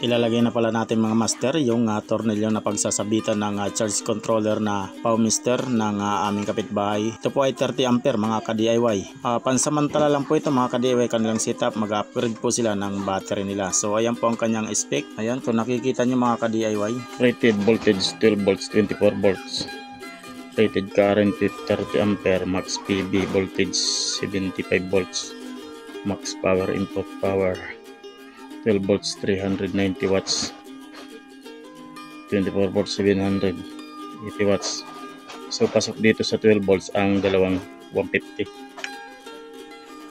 Ilalagay na pala natin mga master yung tornilyo na pagsasabitan ng charge controller na Powmister ng aming kapitbahay. Ito po ay 30 ampere mga ka-DIY. Pansamantala lang po ito mga ka-DIY kanilang setup. Mag-upgrade po sila ng battery nila. So ayan po ang kanyang spec. Ayan kung nakikita nyo mga ka-DIY. Rated voltage 12 volts 24 volts. Rated current 30 ampere. Max PB voltage 75 volts. Max power input power 12 volts 390 watts, 24 volts 780 watts. So pasok dito sa 12 volts ang dalawang 150.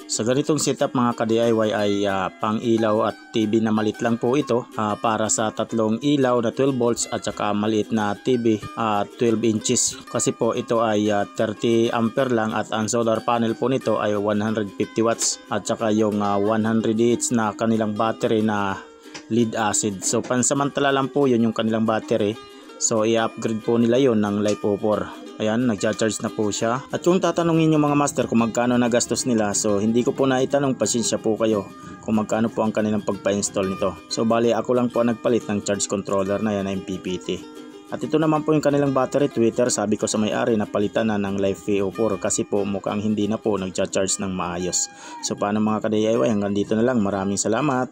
Sa ganitong setup mga ka-DIY ay pang ilaw at TV na maliit lang po ito para sa tatlong ilaw na 12 volts at saka maliit na TV 12 inches kasi po ito ay 30 ampere lang at ang solar panel po nito ay 150 watts at saka yung 100 watts na kanilang battery na lead acid. So pansamantala lang po yun yung kanilang battery. So i-upgrade po nila yon ng LiFeO4. Ayan, nagcha-charge na po siya. At yung tatanungin nyo mga master kung magkano nagastos nila, so hindi ko po naitanong, pasensya po kayo kung magkano po ang kanilang pagpa-install nito. So bali ako lang po nagpalit ng charge controller na yan na MPPT. At ito naman po yung kanilang battery tweeter. Sabi ko sa may-ari na palitan na ng LiFeO4 kasi po mukhang hindi na po nagcha-charge ng maayos. So paano mga ka-DIY, hanggang dito na lang. Maraming salamat.